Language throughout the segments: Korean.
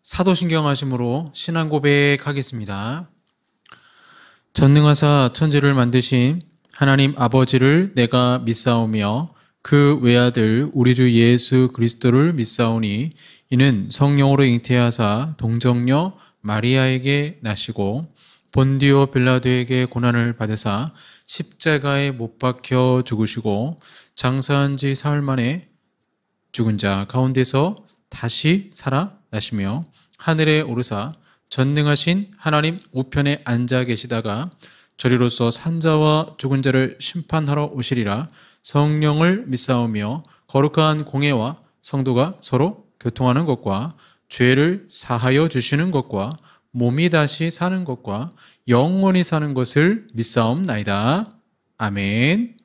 사도신경하심으로 신앙 고백하겠습니다. 전능하사 천지를 만드신 하나님 아버지를 내가 믿사오며 그 외아들 우리 주 예수 그리스도를 믿사오니 이는 성령으로 잉태하사 동정녀 마리아에게 나시고 본디오 빌라도에게 고난을 받으사 십자가에 못 박혀 죽으시고 장사한 지 사흘 만에 죽은 자 가운데서 다시 살아나시며 하늘에 오르사 전능하신 하나님 우편에 앉아 계시다가 저리로서 산자와 죽은 자를 심판하러 오시리라. 성령을 믿사오며 거룩한 공예와 성도가 서로 교통하는 것과 죄를 사하여 주시는 것과 몸이 다시 사는 것과 영원히 사는 것을 믿사옵나이다. 아멘.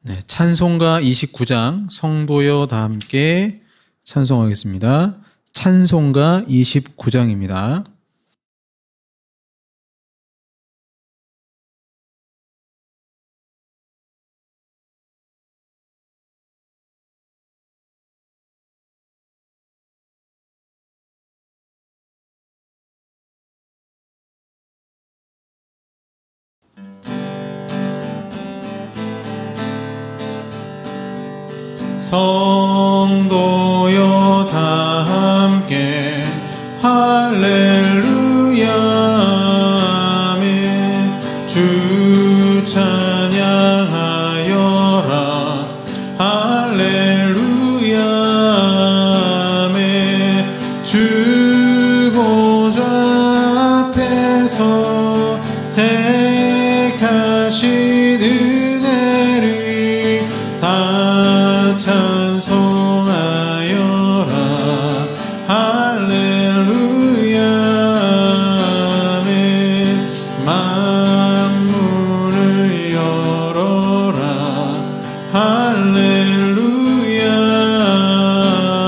네, 찬송가 29장 성도여 다 함께 찬송하겠습니다. 찬송가 29장입니다. 성도여 다 함께 할렐루야 아멘. 주 찬양하여라 할렐루야 아멘. 주 보좌 앞에서 택하신 은혜를 다 찬송하여라 할렐루야 아멘. 만물을 열어라 할렐루야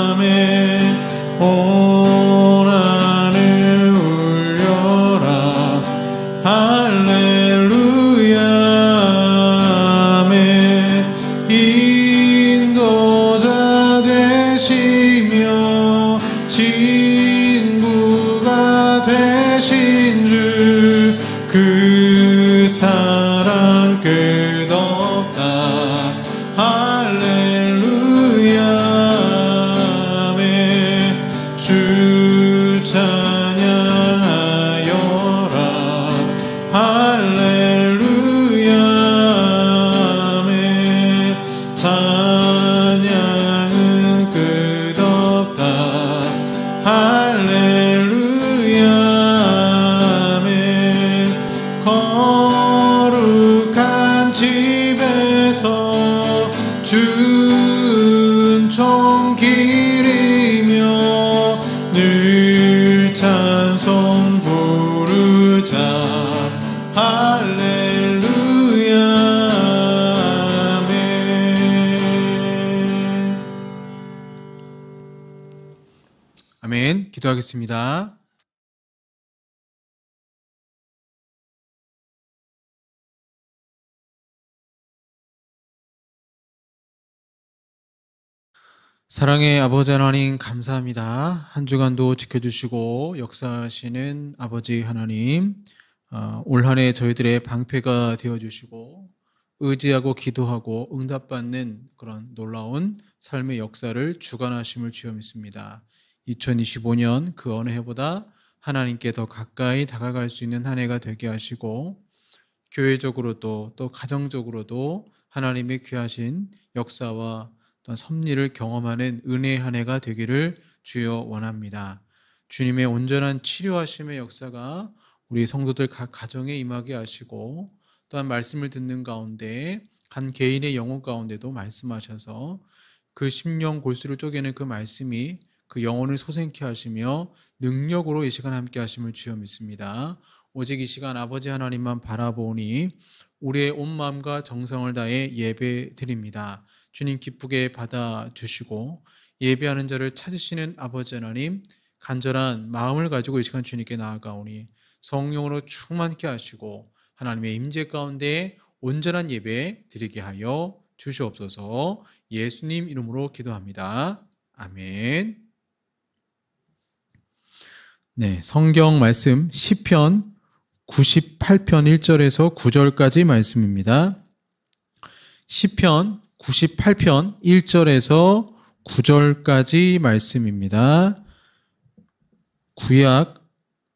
아멘. 온 하늘 울려라 할렐루야 아멘. 인도자 되시며 친구가 되신 주 그 사랑 끝없다 할렐루야 아멘. 주 찬양하여라 할렐루야 아멘. 찬양은 끝없다 할렐루야 아멘. 거룩한 집에서 준총 기리며 늘 찬송 부르자 할렐루야 아멘. 아멘. 기도하겠습니다. 사랑의 아버지 하나님 감사합니다. 한 주간도 지켜주시고 역사하시는 아버지 하나님, 올 한 해 저희들의 방패가 되어주시고 의지하고 기도하고 응답받는 그런 놀라운 삶의 역사를 주관하심을 주여 믿습니다. 2025년 그 어느 해보다 하나님께 더 가까이 다가갈 수 있는 한 해가 되게 하시고 교회적으로도 또 가정적으로도 하나님의 귀하신 역사와 어떤 섭리를 경험하는 은혜의 한 해가 되기를 주여 원합니다. 주님의 온전한 치료하심의 역사가 우리 성도들 각 가정에 임하게 하시고 또한 말씀을 듣는 가운데 한 개인의 영혼 가운데도 말씀하셔서 그 심령 골수를 쪼개는 그 말씀이 그 영혼을 솟행케 하시며 능력으로 이 시간 함께 하심을 주여 믿습니다. 오직 이 시간 아버지 하나님만 바라보니 우리의 온 마음과 정성을 다해 예배 드립니다. 주님 기쁘게 받아주시고 예배하는 자를 찾으시는 아버지 하나님, 간절한 마음을 가지고 이 시간 주님께 나아가오니 성령으로 충만케 하시고 하나님의 임재 가운데 온전한 예배 드리게 하여 주시옵소서. 예수님 이름으로 기도합니다. 아멘. 네, 성경 말씀 시편 98편 1절에서 9절까지 말씀입니다. 시편 98편 1절에서 9절까지 말씀입니다. 구약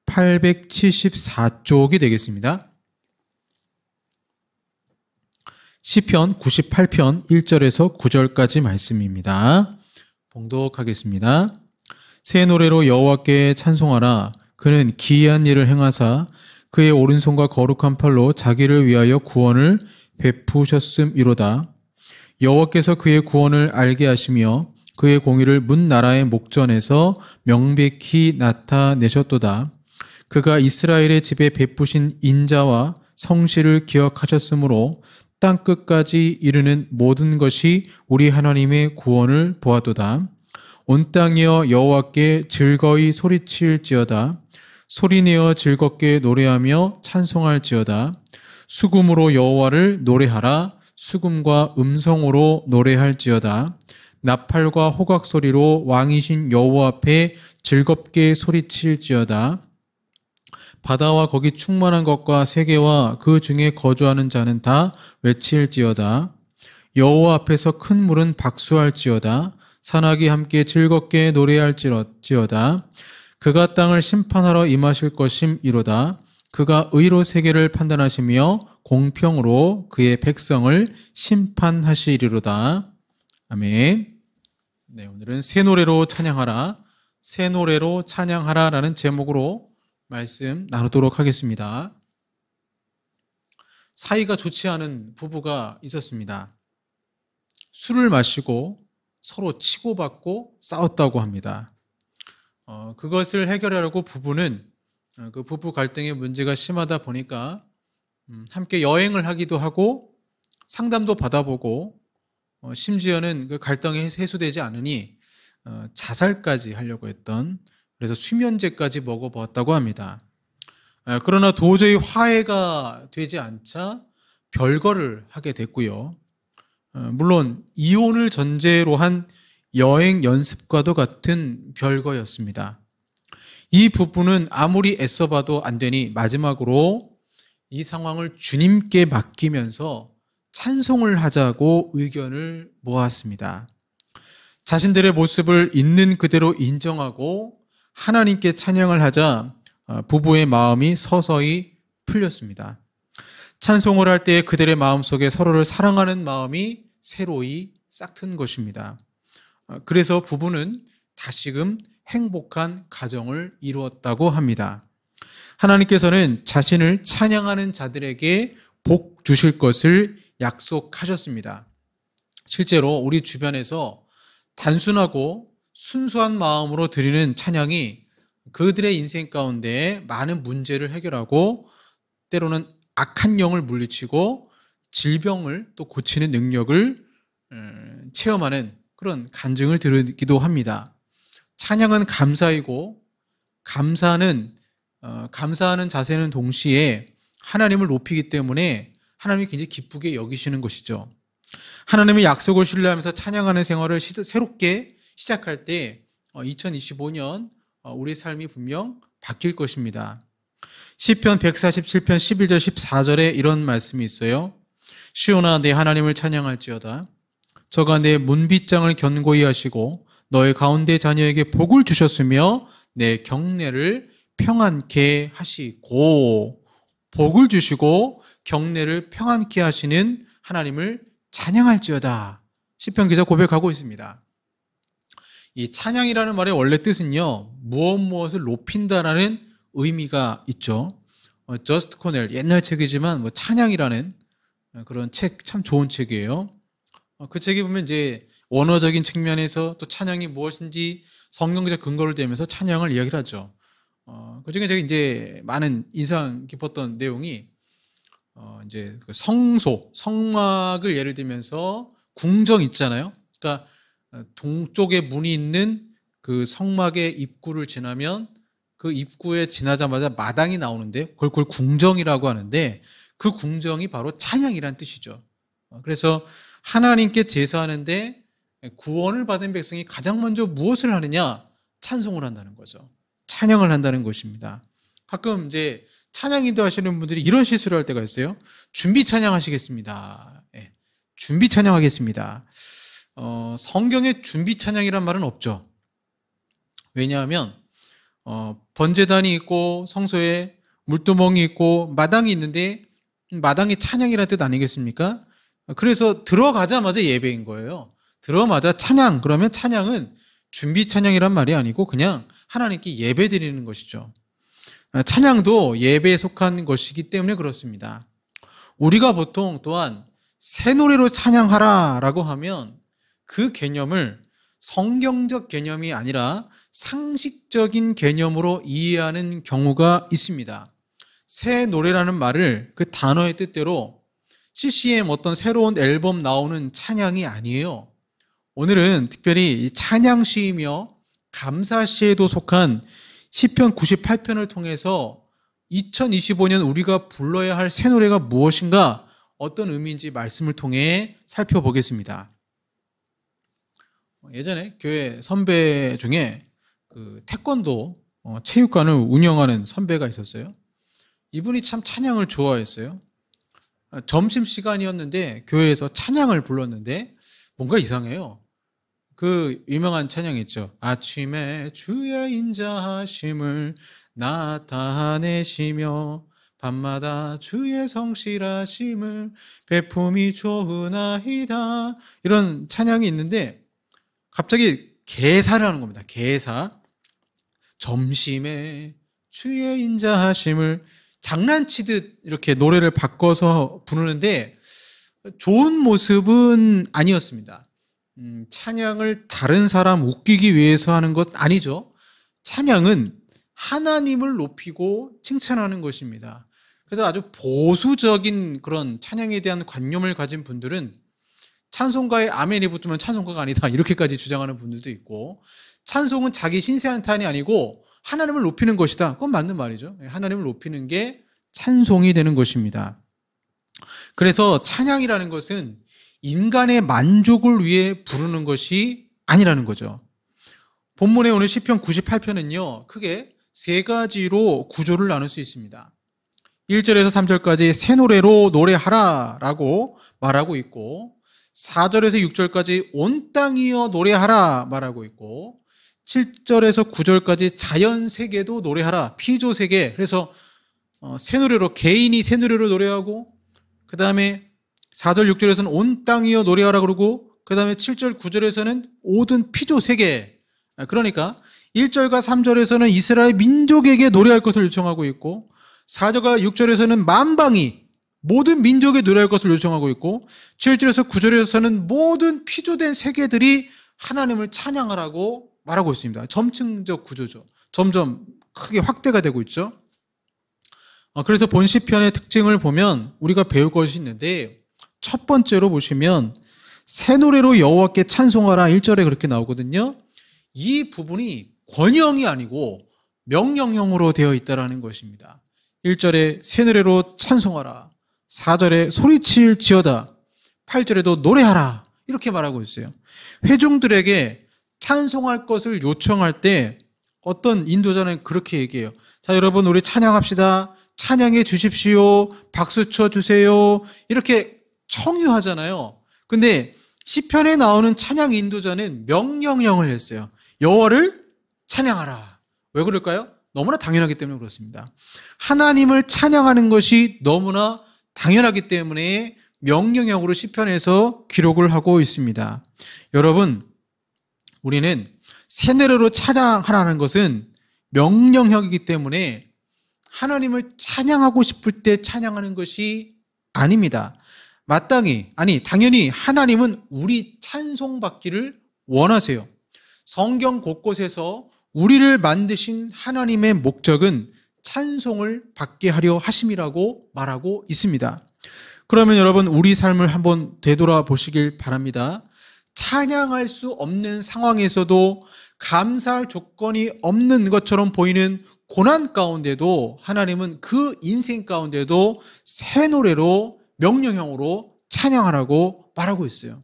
874쪽이 되겠습니다. 시편 98편 1절에서 9절까지 말씀입니다. 봉독하겠습니다. 새 노래로 여호와께 찬송하라. 그는 기이한 일을 행하사 그의 오른손과 거룩한 팔로 자기를 위하여 구원을 베푸셨음이로다. 여호와께서 그의 구원을 알게 하시며 그의 공의를 문 나라의 목전에서 명백히 나타내셨도다. 그가 이스라엘의 집에 베푸신 인자와 성실을 기억하셨으므로 땅 끝까지 이르는 모든 것이 우리 하나님의 구원을 보았도다. 온 땅이여 여호와께 즐거이 소리칠지어다. 소리내어 즐겁게 노래하며 찬송할지어다. 수금으로 여호와를 노래하라. 수금과 음성으로 노래할지어다. 나팔과 호각 소리로 왕이신 여호와 앞에 즐겁게 소리칠지어다. 바다와 거기 충만한 것과 세계와 그 중에 거주하는 자는 다 외칠지어다. 여호와 앞에서 큰 물은 박수할지어다. 산악이 함께 즐겁게 노래할지어다. 그가 땅을 심판하러 임하실 것임이로다. 그가 의로 세계를 판단하시며 공평으로 그의 백성을 심판하시리로다. 아멘. 네, 오늘은 새 노래로 찬양하라, 새 노래로 찬양하라라는 제목으로 말씀 나누도록 하겠습니다. 사이가 좋지 않은 부부가 있었습니다. 술을 마시고 서로 치고받고 싸웠다고 합니다. 그것을 해결하려고 부부는 그 부부 갈등의 문제가 심하다 보니까 함께 여행을 하기도 하고 상담도 받아보고 심지어는 그 갈등이 해소되지 않으니 자살까지 하려고 했던, 그래서 수면제까지 먹어보았다고 합니다. 그러나 도저히 화해가 되지 않자 별거를 하게 됐고요. 물론 이혼을 전제로 한 여행 연습과도 같은 별거였습니다. 이 부부는 아무리 애써봐도 안 되니 마지막으로 이 상황을 주님께 맡기면서 찬송을 하자고 의견을 모았습니다. 자신들의 모습을 있는 그대로 인정하고 하나님께 찬양을 하자 부부의 마음이 서서히 풀렸습니다. 찬송을 할 때 그들의 마음속에 서로를 사랑하는 마음이 새로이 싹튼 것입니다. 그래서 부부는 다시금 행복한 가정을 이루었다고 합니다. 하나님께서는 자신을 찬양하는 자들에게 복 주실 것을 약속하셨습니다. 실제로 우리 주변에서 단순하고 순수한 마음으로 드리는 찬양이 그들의 인생 가운데 많은 문제를 해결하고 때로는 악한 영을 물리치고 질병을 또 고치는 능력을 체험하는 그런 간증을 들기도 합니다. 찬양은 감사이고 감사하는 자세는 동시에 하나님을 높이기 때문에 하나님이 굉장히 기쁘게 여기시는 것이죠. 하나님의 약속을 신뢰하면서 찬양하는 생활을 새롭게 시작할 때 2025년 우리의 삶이 분명 바뀔 것입니다. 시편 147편 11절 14절에 이런 말씀이 있어요. 시온아 내 하나님을 찬양할지어다. 저가 내 문빗장을 견고히 하시고 너의 가운데 자녀에게 복을 주셨으며 내 경내를 평안케 하시고, 복을 주시고 경내를 평안케 하시는 하나님을 찬양할지어다. 시편 기자 고백하고 있습니다. 이 찬양이라는 말의 원래 뜻은요, 무엇을 높인다라는 의미가 있죠. 저스트 코넬 옛날 책이지만 찬양이라는 그런 책 참 좋은 책이에요. 그 책에 보면 이제 원어적인 측면에서 또 찬양이 무엇인지 성경적 근거를 대면서 찬양을 이야기를 하죠. 그중에 제가 이제 많은 인상 깊었던 내용이 이제 그 성막을 예를 들면서 궁정 있잖아요. 그러니까 동쪽에 문이 있는 그 성막의 입구를 지나면 그 입구에 지나자마자 마당이 나오는데 그걸 궁정이라고 하는데, 그 궁정이 바로 찬양이란 뜻이죠. 그래서 하나님께 제사하는데 구원을 받은 백성이 가장 먼저 무엇을 하느냐? 찬송을 한다는 거죠. 찬양을 한다는 것입니다. 가끔 이제 찬양 인도하시는 분들이 이런 실수를 할 때가 있어요. 준비 찬양하시겠습니다. 예, 준비 찬양하겠습니다. 성경에 준비 찬양이란 말은 없죠. 왜냐하면 번제단이 있고 성소에 물두멍이 있고 마당이 있는데 마당이 찬양이라는 뜻 아니겠습니까? 그래서 들어가자마자 예배인 거예요. 들어가자 찬양, 그러면 찬양은 준비 찬양이란 말이 아니고 그냥 하나님께 예배 드리는 것이죠. 찬양도 예배에 속한 것이기 때문에 그렇습니다. 우리가 보통 또한 새 노래로 찬양하라 라고 하면 그 개념을 성경적 개념이 아니라 상식적인 개념으로 이해하는 경우가 있습니다. 새 노래라는 말을 그 단어의 뜻대로 CCM 어떤 새로운 앨범 나오는 찬양이 아니에요. 오늘은 특별히 찬양시이며 감사시에도 속한 시편 98편을 통해서 2025년 우리가 불러야 할 새 노래가 무엇인가, 어떤 의미인지 말씀을 통해 살펴보겠습니다. 예전에 교회 선배 중에 그 태권도 체육관을 운영하는 선배가 있었어요. 이분이 참 찬양을 좋아했어요. 점심시간이었는데 교회에서 찬양을 불렀는데 뭔가 이상해요. 그 유명한 찬양 있죠. 아침에 주의 인자하심을 나타내시며 밤마다 주의 성실하심을 베품이 좋으나이다. 이런 찬양이 있는데 갑자기 개사를 하는 겁니다. 개사. 점심에 주의 인자하심을 장난치듯 이렇게 노래를 바꿔서 부르는데 좋은 모습은 아니었습니다. 찬양을 다른 사람 웃기기 위해서 하는 것 아니죠. 찬양은 하나님을 높이고 칭찬하는 것입니다. 그래서 아주 보수적인 그런 찬양에 대한 관념을 가진 분들은 찬송가에 아멘이 붙으면 찬송가가 아니다 이렇게까지 주장하는 분들도 있고, 찬송은 자기 신세한탄이 아니고 하나님을 높이는 것이다. 그건 맞는 말이죠. 하나님을 높이는 게 찬송이 되는 것입니다. 그래서 찬양이라는 것은 인간의 만족을 위해 부르는 것이 아니라는 거죠. 본문에 오늘 시편 98편은요 크게 세 가지로 구조를 나눌 수 있습니다. 1절에서 3절까지 새 노래로 노래하라 라고 말하고 있고, 4절에서 6절까지 온 땅이여 노래하라 말하고 있고, 7절에서 9절까지 자연 세계도 노래하라, 피조 세계. 그래서 새 노래로, 개인이 새 노래로 노래하고, 그 다음에 4절 6절에서는 온 땅이여 노래하라 그러고, 그 다음에 7절 9절에서는 모든 피조 세계. 그러니까 1절과 3절에서는 이스라엘 민족에게 노래할 것을 요청하고 있고, 4절과 6절에서는 만방이 모든 민족에 노래할 것을 요청하고 있고, 7절에서 9절에서는 모든 피조된 세계들이 하나님을 찬양하라고 말하고 있습니다. 점층적 구조죠. 점점 크게 확대가 되고 있죠. 그래서 본 시편의 특징을 보면 우리가 배울 것이 있는데, 첫 번째로 보시면 새 노래로 여호와께 찬송하라 1절에 그렇게 나오거든요. 이 부분이 권형이 아니고 명령형으로 되어 있다는 것입니다. 1절에 새 노래로 찬송하라, 4절에 소리칠지어다, 8절에도 노래하라 이렇게 말하고 있어요. 회중들에게 찬송할 것을 요청할 때 어떤 인도자는 그렇게 얘기해요. 자, 여러분 우리 찬양합시다. 찬양해 주십시오. 박수 쳐 주세요. 이렇게 청유하잖아요. 근데 시편에 나오는 찬양 인도자는 명령형을 했어요. 여호와를 찬양하라. 왜 그럴까요? 너무나 당연하기 때문에 그렇습니다. 하나님을 찬양하는 것이 너무나 당연하기 때문에 명령형으로 시편에서 기록을 하고 있습니다. 여러분, 우리는 새 노래로 찬양하라는 것은 명령형이기 때문에 하나님을 찬양하고 싶을 때 찬양하는 것이 아닙니다. 당연히 하나님은 우리 찬송받기를 원하세요. 성경 곳곳에서 우리를 만드신 하나님의 목적은 찬송을 받게 하려 하심이라고 말하고 있습니다. 그러면 여러분, 우리 삶을 한번 되돌아보시길 바랍니다. 찬양할 수 없는 상황에서도 감사할 조건이 없는 것처럼 보이는 고난 가운데도 하나님은 그 인생 가운데도 새 노래로 명령형으로 찬양하라고 말하고 있어요.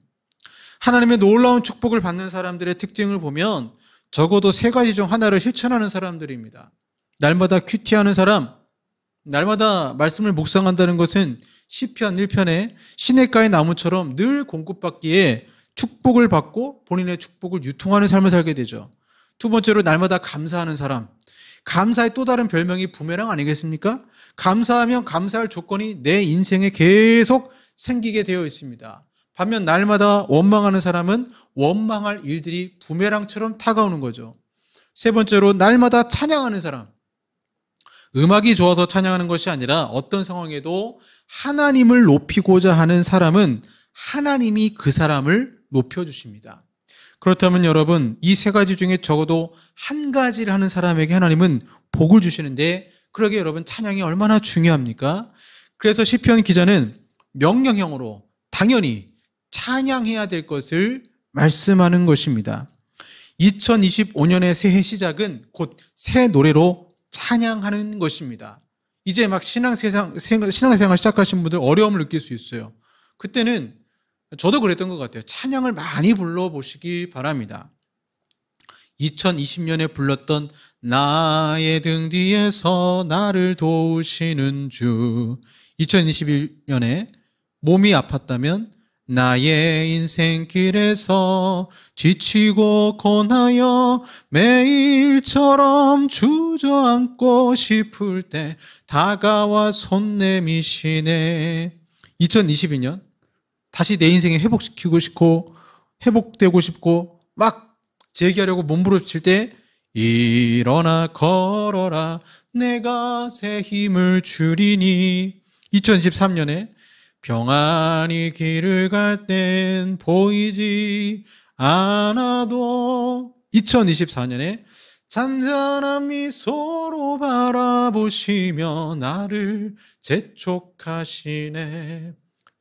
하나님의 놀라운 축복을 받는 사람들의 특징을 보면 적어도 세 가지 중 하나를 실천하는 사람들입니다. 날마다 큐티하는 사람, 날마다 말씀을 묵상한다는 것은 시편 1편에 시냇가의 나무처럼 늘 공급받기에 축복을 받고 본인의 축복을 유통하는 삶을 살게 되죠. 두 번째로 날마다 감사하는 사람. 감사의 또 다른 별명이 부메랑 아니겠습니까? 감사하면 감사할 조건이 내 인생에 계속 생기게 되어 있습니다. 반면 날마다 원망하는 사람은 원망할 일들이 부메랑처럼 다가오는 거죠. 세 번째로 날마다 찬양하는 사람. 음악이 좋아서 찬양하는 것이 아니라 어떤 상황에도 하나님을 높이고자 하는 사람은 하나님이 그 사람을 높여주십니다. 그렇다면 여러분, 이 세 가지 중에 적어도 한 가지를 하는 사람에게 하나님은 복을 주시는데, 그러게 여러분 찬양이 얼마나 중요합니까? 그래서 시편 기자는 명령형으로 당연히 찬양해야 될 것을 말씀하는 것입니다. 2025년의 새해 시작은 곧 새 노래로 찬양하는 것입니다. 이제 막 신앙생활 시작하신 분들 어려움을 느낄 수 있어요. 그때는 저도 그랬던 것 같아요. 찬양을 많이 불러보시기 바랍니다. 2020년에 불렀던 나의 등 뒤에서 나를 도우시는 주, 2021년에 몸이 아팠다면 나의 인생길에서 지치고 고나여 매일처럼 주저앉고 싶을 때 다가와 손 내미시네. 2022년 다시 내 인생에 회복시키고 싶고 회복되고 싶고 막 재기하려고 몸부림칠 때 일어나 걸어라 내가 새 힘을 주리니. 2023년에 평안히 길을 갈 땐 보이지 않아도. 2024년에 잔잔한 미소로 바라보시며 나를 재촉하시네.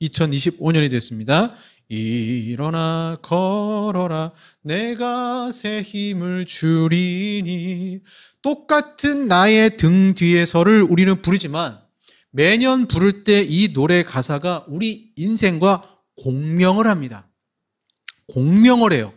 2025년이 됐습니다. 일어나 걸어라 내가 새 힘을 주리니. 똑같은 나의 등 뒤에서를 우리는 부르지만 매년 부를 때 이 노래 가사가 우리 인생과 공명을 합니다. 공명을 해요.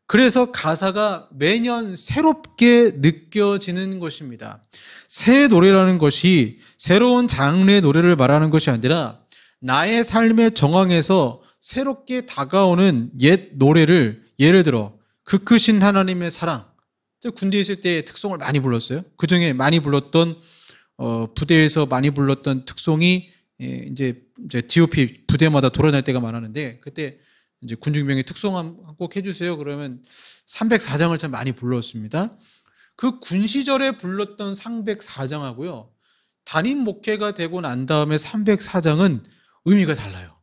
그래서 가사가 매년 새롭게 느껴지는 것입니다. 새 노래라는 것이 새로운 장르의 노래를 말하는 것이 아니라 나의 삶의 정황에서 새롭게 다가오는 옛 노래를, 예를 들어 그 크신 하나님의 사랑, 군대에 있을 때 특송을 많이 불렀어요. 그중에 많이 불렀던 부대에서 많이 불렀던 특송이 이제 GOP 부대마다 돌아다닐 때가 많았는데, 그때 이제 군중병이 특송 한 곡 해주세요 그러면 304장을 참 많이 불렀습니다. 그 군 시절에 불렀던 304장하고요 담임 목회가 되고 난 다음에 304장은 의미가 달라요.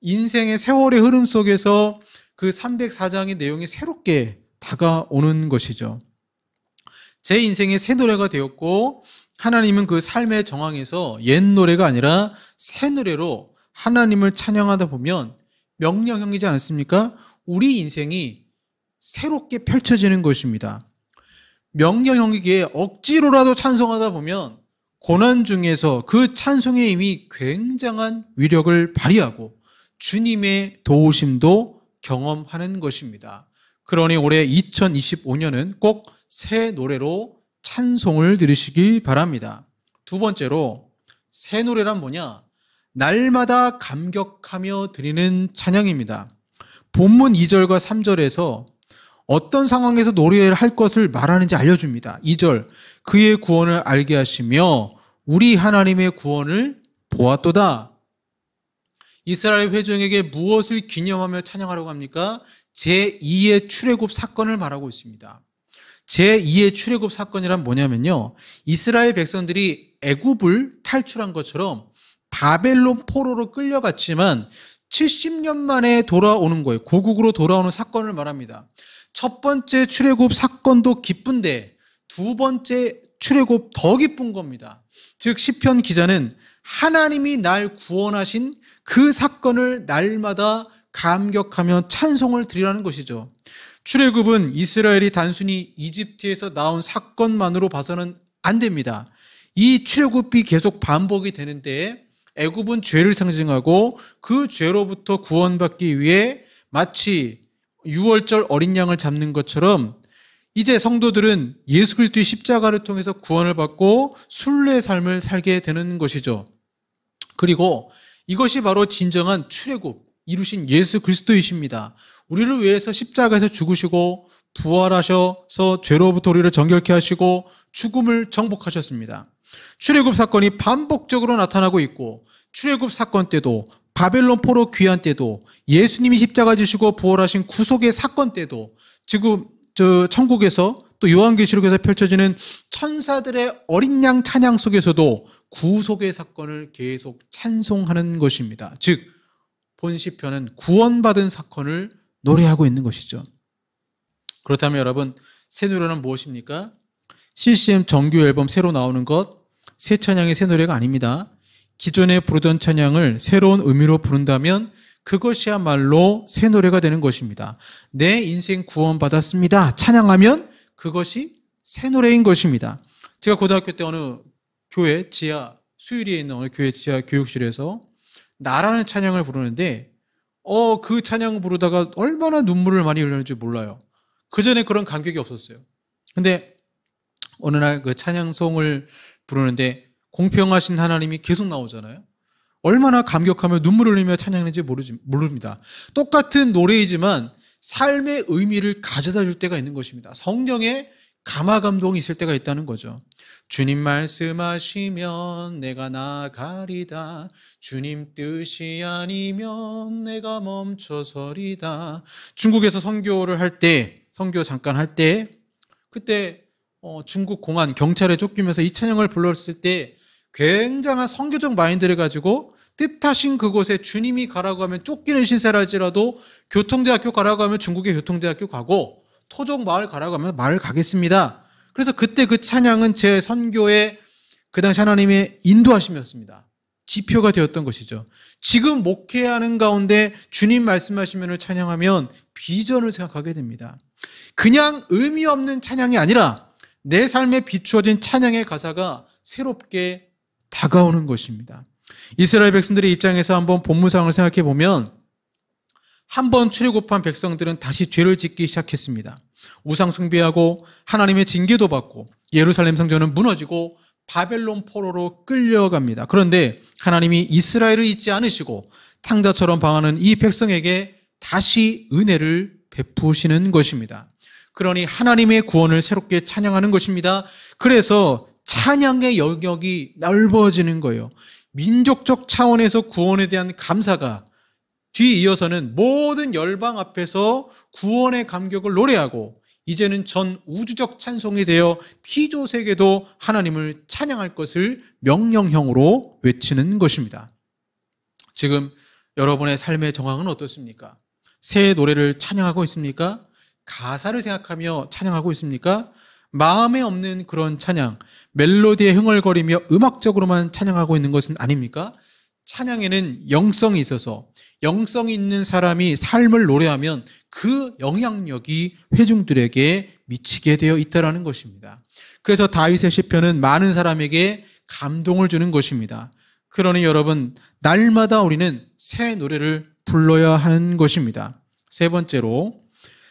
인생의 세월의 흐름 속에서 그 304장의 내용이 새롭게 다가오는 것이죠. 제 인생의 새 노래가 되었고, 하나님은 그 삶의 정황에서 옛 노래가 아니라 새 노래로 하나님을 찬양하다 보면 명령형이지 않습니까? 우리 인생이 새롭게 펼쳐지는 것입니다. 명령형이기에 억지로라도 찬송하다 보면 고난 중에서 그 찬송의 힘이 굉장한 위력을 발휘하고 주님의 도우심도 경험하는 것입니다. 그러니 올해 2025년은 꼭 새 노래로 찬송을 들으시길 바랍니다. 두 번째로, 새 노래란 뭐냐? 날마다 감격하며 드리는 찬양입니다. 본문 2절과 3절에서 어떤 상황에서 노래를 할 것을 말하는지 알려줍니다. 2절, 그의 구원을 알게 하시며 우리 하나님의 구원을 보았도다. 이스라엘 회중에게 무엇을 기념하며 찬양하라고 합니까? 제2의 출애굽 사건을 말하고 있습니다. 제2의 출애굽 사건이란 뭐냐면요, 이스라엘 백성들이 애굽을 탈출한 것처럼 바벨론 포로로 끌려갔지만 70년 만에 돌아오는 거예요. 고국으로 돌아오는 사건을 말합니다. 첫 번째 출애굽 사건도 기쁜데 두 번째 출애굽 더 기쁜 겁니다. 즉 시편 기자는 하나님이 날 구원하신 그 사건을 날마다 감격하며 찬송을 드리라는 것이죠. 출애굽은 이스라엘이 단순히 이집트에서 나온 사건만으로 봐서는 안 됩니다. 이 출애굽이 계속 반복이 되는데 애굽은 죄를 상징하고 그 죄로부터 구원받기 위해 마치 6월절 어린 양을 잡는 것처럼 이제 성도들은 예수 그리스도의 십자가를 통해서 구원을 받고 순례의 삶을 살게 되는 것이죠. 그리고 이것이 바로 진정한 출애굽 이루신 예수 그리스도이십니다. 우리를 위해서 십자가에서 죽으시고 부활하셔서 죄로부터 우리를 정결케 하시고 죽음을 정복하셨습니다. 출애굽 사건이 반복적으로 나타나고 있고, 출애굽 사건 때도, 바벨론 포로 귀환 때도, 예수님이 십자가 지시고 부활하신 구속의 사건 때도, 지금 천국에서 또 요한계시록에서 펼쳐지는 천사들의 어린 양 찬양 속에서도 구속의 사건을 계속 찬송하는 것입니다. 즉 본 시편은 구원받은 사건을 노래하고 있는 것이죠. 그렇다면 여러분, 새 노래는 무엇입니까? CCM 정규 앨범 새로 나오는 것, 새 찬양의 새 노래가 아닙니다. 기존에 부르던 찬양을 새로운 의미로 부른다면 그것이야말로 새 노래가 되는 것입니다. 내 인생 구원받았습니다 찬양하면 그것이 새 노래인 것입니다. 제가 고등학교 때 어느 교회 지하, 수유리에 있는 어느 교회 지하 교육실에서 나라는 찬양을 부르는데 그 찬양 부르다가 얼마나 눈물을 많이 흘렸는지 몰라요. 그전에 그런 감격이 없었어요. 근데 어느 날 그 찬양송을 부르는데 공평하신 하나님이 계속 나오잖아요. 얼마나 감격하며 눈물을 흘리며 찬양했는지 모릅니다. 똑같은 노래이지만 삶의 의미를 가져다 줄 때가 있는 것입니다. 성령의 감화감동이 있을 때가 있다는 거죠. 주님 말씀하시면 내가 나가리다. 주님 뜻이 아니면 내가 멈춰서리다. 중국에서 선교를 할 때, 선교 잠깐 할 때, 그때 중국 공안 경찰에 쫓기면서 이 찬양을 불렀을 때 굉장한 선교적 마인드를 가지고 뜻하신 그곳에 주님이 가라고 하면 쫓기는 신세랄지라도 교통대학교 가라고 하면 중국의 교통대학교 가고 토종 마을 가라고 하면 마을 가겠습니다. 그래서 그때 그 찬양은 제 선교의 그 당시 하나님의 인도하심이었습니다. 지표가 되었던 것이죠. 지금 목회하는 가운데 주님 말씀하시면을 찬양하면 비전을 생각하게 됩니다. 그냥 의미 없는 찬양이 아니라 내 삶에 비추어진 찬양의 가사가 새롭게 다가오는 것입니다. 이스라엘 백성들의 입장에서 한번 본문상을 생각해 보면 한번 출애굽한 백성들은 다시 죄를 짓기 시작했습니다. 우상 숭배하고 하나님의 징계도 받고 예루살렘 성전은 무너지고 바벨론 포로로 끌려갑니다. 그런데 하나님이 이스라엘을 잊지 않으시고 탕자처럼 방하는 이 백성에게 다시 은혜를 베푸시는 것입니다. 그러니 하나님의 구원을 새롭게 찬양하는 것입니다. 그래서 찬양의 영역이 넓어지는 거예요. 민족적 차원에서 구원에 대한 감사가 뒤이어서는 모든 열방 앞에서 구원의 감격을 노래하고 이제는 전 우주적 찬송이 되어 피조세계도 하나님을 찬양할 것을 명령형으로 외치는 것입니다. 지금 여러분의 삶의 정황은 어떻습니까? 새 노래를 찬양하고 있습니까? 가사를 생각하며 찬양하고 있습니까? 마음에 없는 그런 찬양, 멜로디에 흥얼거리며 음악적으로만 찬양하고 있는 것은 아닙니까? 찬양에는 영성이 있어서 영성이 있는 사람이 삶을 노래하면 그 영향력이 회중들에게 미치게 되어 있다는 것입니다. 그래서 다윗의 시편은 많은 사람에게 감동을 주는 것입니다. 그러니 여러분, 날마다 우리는 새 노래를 불러야 하는 것입니다. 세 번째로,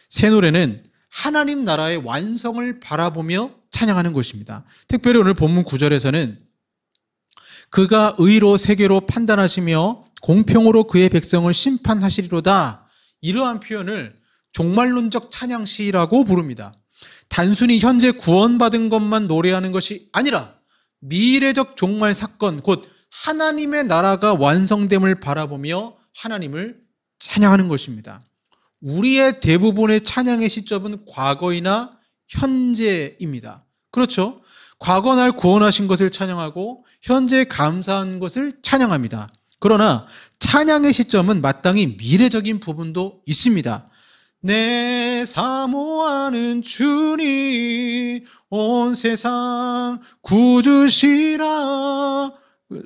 새 노래는 하나님 나라의 완성을 바라보며 찬양하는 것입니다. 특별히 오늘 본문 9절에서는 그가 의로 세계로 판단하시며 공평으로 그의 백성을 심판하시리로다, 이러한 표현을 종말론적 찬양시라고 부릅니다. 단순히 현재 구원받은 것만 노래하는 것이 아니라 미래적 종말 사건, 곧 하나님의 나라가 완성됨을 바라보며 하나님을 찬양하는 것입니다. 우리의 대부분의 찬양의 시점은 과거이나 현재입니다. 그렇죠? 과거 날 구원하신 것을 찬양하고 현재 감사한 것을 찬양합니다. 그러나 찬양의 시점은 마땅히 미래적인 부분도 있습니다. 내 사모하는 주님 온 세상 구주시라,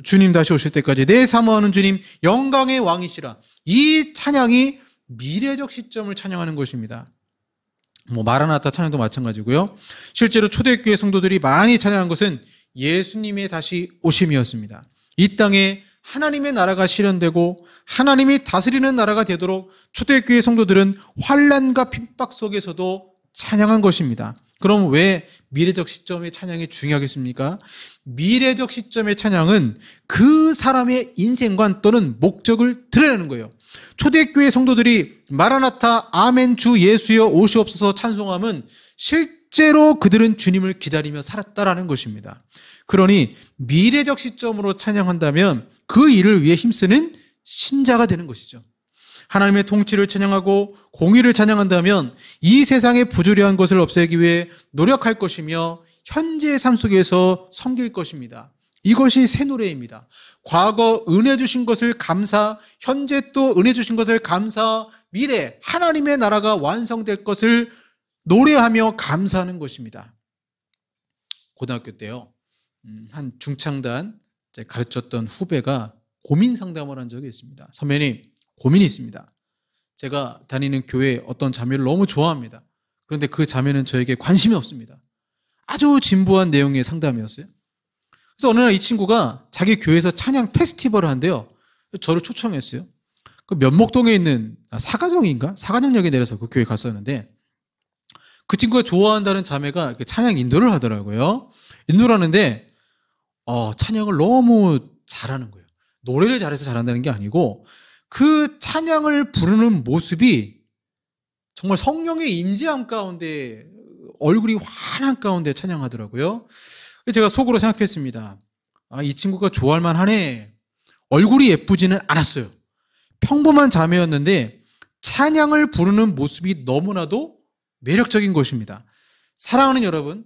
주님 다시 오실 때까지 내 사모하는 주님 영광의 왕이시라, 이 찬양이 미래적 시점을 찬양하는 것입니다. 마라나타 찬양도 마찬가지고요. 실제로 초대교회 성도들이 많이 찬양한 것은 예수님의 다시 오심이었습니다. 이 땅에 하나님의 나라가 실현되고 하나님이 다스리는 나라가 되도록 초대교회 성도들은 환난과 핍박 속에서도 찬양한 것입니다. 그럼 왜 미래적 시점의 찬양이 중요하겠습니까? 미래적 시점의 찬양은 그 사람의 인생관 또는 목적을 드러내는 거예요. 초대교회 성도들이 마라나타 아멘 주 예수여 오시옵소서 찬송함은 실제로 그들은 주님을 기다리며 살았다라는 것입니다. 그러니 미래적 시점으로 찬양한다면 그 일을 위해 힘쓰는 신자가 되는 것이죠. 하나님의 통치를 찬양하고 공의를 찬양한다면 이 세상의 부조리한 것을 없애기 위해 노력할 것이며 현재의 삶 속에서 섬길 것입니다. 이것이 새 노래입니다. 과거 은혜 주신 것을 감사, 현재 또 은혜 주신 것을 감사, 미래 하나님의 나라가 완성될 것을 노래하며 감사하는 것입니다. 고등학교 때요, 한 중창단 가르쳤던 후배가 고민 상담을 한 적이 있습니다. 선배님, 고민이 있습니다. 제가 다니는 교회 어떤 자매를 너무 좋아합니다. 그런데 그 자매는 저에게 관심이 없습니다. 아주 진부한 내용의 상담이었어요. 그래서 어느 날 이 친구가 자기 교회에서 찬양 페스티벌을 한대요. 저를 초청했어요. 그 면목동에 있는 사가정인가? 사가정역에 내려서 그 교회 갔었는데 그 친구가 좋아한다는 자매가 찬양 인도를 하더라고요. 인도를 하는데 찬양을 너무 잘하는 거예요. 노래를 잘해서 잘한다는 게 아니고 그 찬양을 부르는 모습이 정말 성령의 임재함 가운데 얼굴이 환한 가운데 찬양하더라고요. 제가 속으로 생각했습니다. 이 친구가 좋아할 만하네. 얼굴이 예쁘지는 않았어요. 평범한 자매였는데 찬양을 부르는 모습이 너무나도 매력적인 것입니다. 사랑하는 여러분,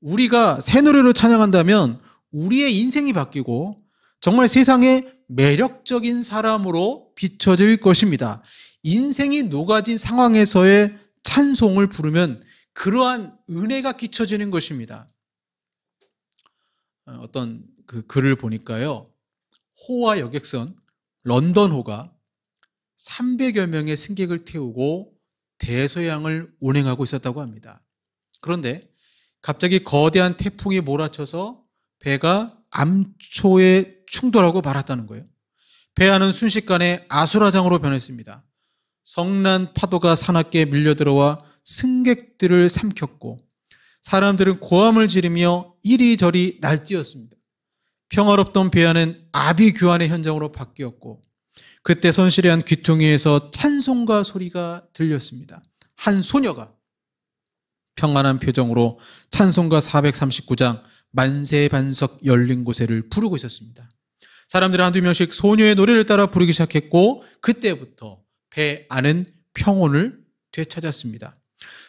우리가 새 노래로 찬양한다면 우리의 인생이 바뀌고 정말 세상에 매력적인 사람으로 비춰질 것입니다. 인생이 녹아진 상황에서의 찬송을 부르면 그러한 은혜가 끼쳐지는 것입니다. 어떤 그 글을 보니까요, 호와 여객선 런던호가 300여 명의 승객을 태우고 대서양을 운행하고 있었다고 합니다. 그런데 갑자기 거대한 태풍이 몰아쳐서 배가 암초에 충돌하고 말았다는 거예요. 배 안은 순식간에 아수라장으로 변했습니다. 성난 파도가 사납게 밀려들어와 승객들을 삼켰고 사람들은 고함을 지르며 이리저리 날뛰었습니다. 평화롭던 배 안은 아비규환의 현장으로 바뀌었고 그때 선실의 귀퉁이에서 찬송가 소리가 들렸습니다. 한 소녀가 평안한 표정으로 찬송가 439장 만세반석 열린 곳에를 부르고 있었습니다. 사람들은 한두 명씩 소녀의 노래를 따라 부르기 시작했고 그때부터 배 안은 평온을 되찾았습니다.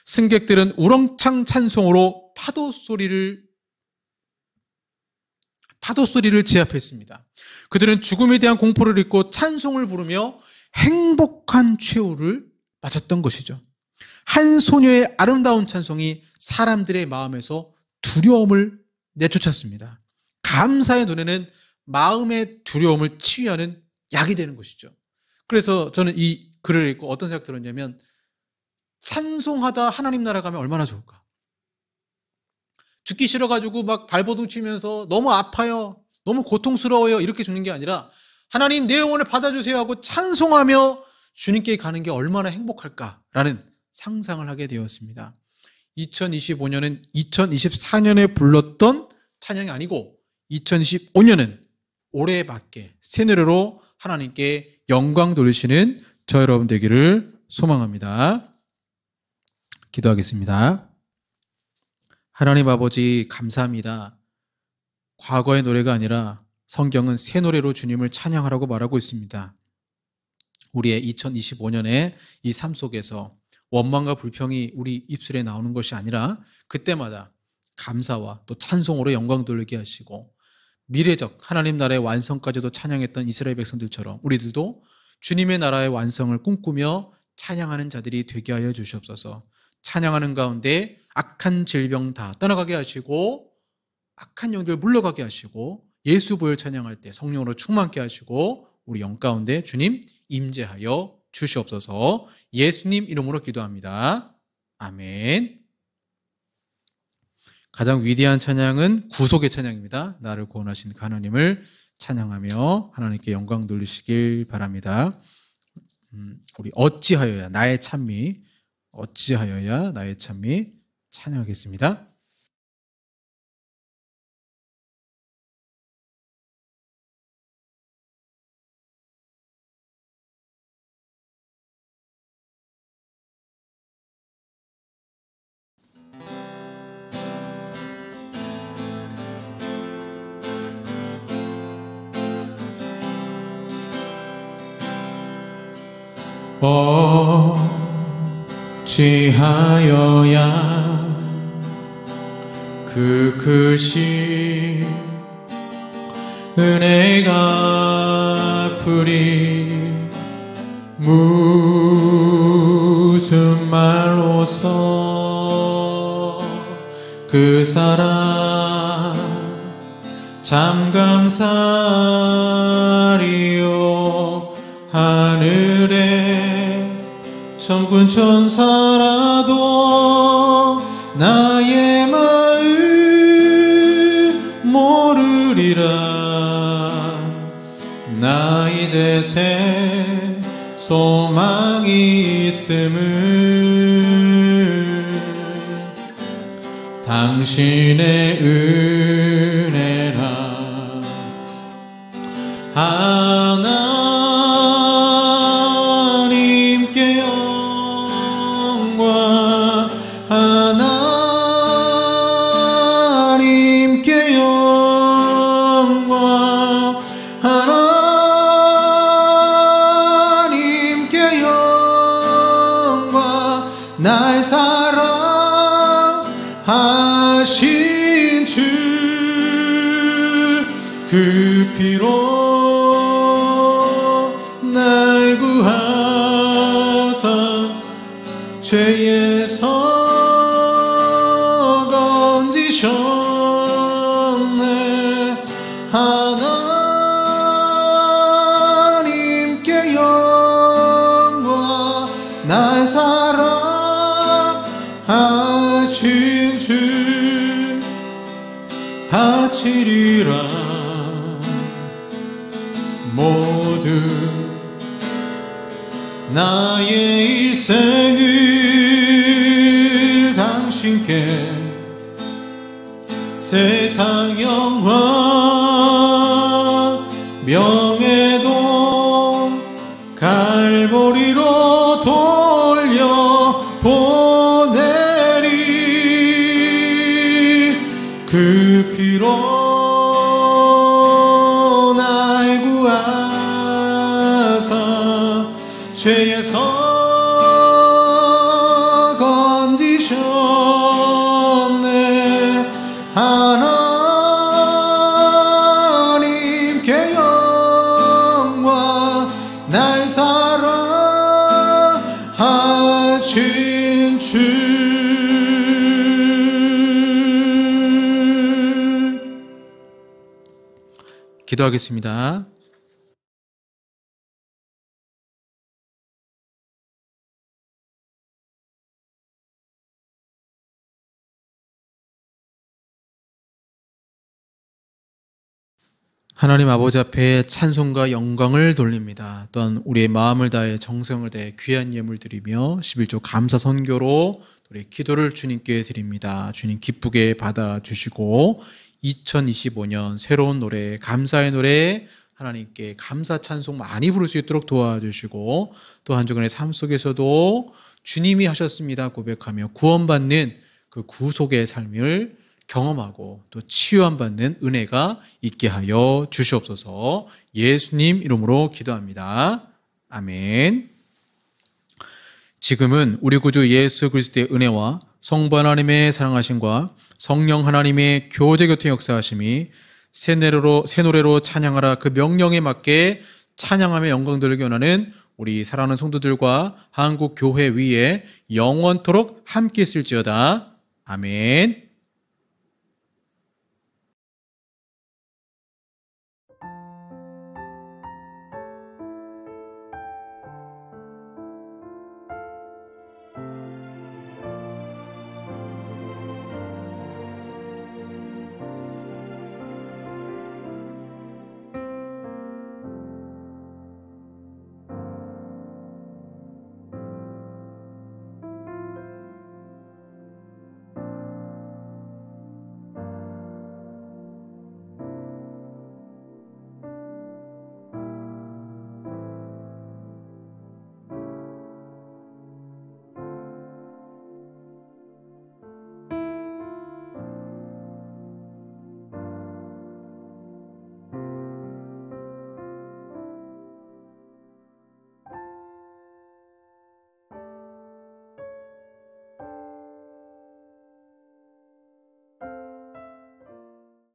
승객들은 우렁창 찬송으로 파도 소리를 지압했습니다. 그들은 죽음에 대한 공포를 잊고 찬송을 부르며 행복한 최후를 맞았던 것이죠. 한 소녀의 아름다운 찬송이 사람들의 마음에서 두려움을 내쫓았습니다. 감사의 노래는 마음의 두려움을 치유하는 약이 되는 것이죠. 그래서 저는 이 글을 읽고 어떤 생각 들었냐면 찬송하다 하나님 나라 가면 얼마나 좋을까. 죽기 싫어가지고 막 발버둥 치면서 너무 아파요, 너무 고통스러워요 이렇게 죽는 게 아니라 하나님 내 영혼을 받아주세요 하고 찬송하며 주님께 가는 게 얼마나 행복할까라는 상상을 하게 되었습니다. 2025년은 2024년에 불렀던 찬양이 아니고 2025년은 올해밖에 새 노래로 하나님께 영광 돌리시는 저 여러분 되기를 소망합니다. 기도하겠습니다. 하나님 아버지 감사합니다. 과거의 노래가 아니라 성경은 새 노래로 주님을 찬양하라고 말하고 있습니다. 우리의 2025년의 이 삶 속에서 원망과 불평이 우리 입술에 나오는 것이 아니라 그때마다 감사와 또 찬송으로 영광 돌리게 하시고 미래적 하나님 나라의 완성까지도 찬양했던 이스라엘 백성들처럼 우리들도 주님의 나라의 완성을 꿈꾸며 찬양하는 자들이 되게 하여 주시옵소서. 찬양하는 가운데 악한 질병 다 떠나가게 하시고 악한 영들 물러가게 하시고 예수 보혈 찬양할 때 성령으로 충만케 하시고 우리 영 가운데 주님 임재하여 주시옵소서. 예수님 이름으로 기도합니다. 아멘. 가장 위대한 찬양은 구속의 찬양입니다. 나를 구원하신 그 하나님을 찬양하며 하나님께 영광 돌리시길 바랍니다. 우리 어찌하여야 나의 찬미, 어찌하여야 나의 찬미 찬양하겠습니다. 어찌하여야 그 크신 은혜가 풀이 무슨 말로써 그 사랑 참 감사리요 하늘에 천군 천사라도 나의 마음 모르리라. 나 이제 새 소망이 있음을 당신의 은혜라. 하나님께 영광, 하나님께 영광, 하나님께 영광. 날 사랑하신 주 그 피로 날 구하사 죄에서 건지셨네. 하나님께 영광. 날 사랑하신 주 바치리라. 모두 나의 일생을 당신께 세상 영광 명예도 갈보리로 돌려보내리. 그 피로 죄에서 건지셨네. 하나님께 영광. 날 사랑하신 주. 기도하겠습니다. 하나님 아버지 앞에 찬송과 영광을 돌립니다. 또한 우리의 마음을 다해 정성을 다해 귀한 예물 드리며 11조 감사 선교로 우리의 기도를 주님께 드립니다. 주님 기쁘게 받아주시고 2025년 새로운 노래, 감사의 노래, 하나님께 감사 찬송 많이 부를 수 있도록 도와주시고 또 한 주간의 삶 속에서도 주님이 하셨습니다 고백하며 구원받는 그 구속의 삶을 경험하고 또 치유함받는 은혜가 있게 하여 주시옵소서. 예수님 이름으로 기도합니다. 아멘. 지금은 우리 구주 예수 그리스도의 은혜와 성부 하나님의 사랑하심과 성령 하나님의 교제 교통 역사하심이 새 노래로 찬양하라 그 명령에 맞게 찬양하며 영광 돌리기 원하는 우리 사랑하는 성도들과 한국 교회 위에 영원토록 함께 있을지어다. 아멘.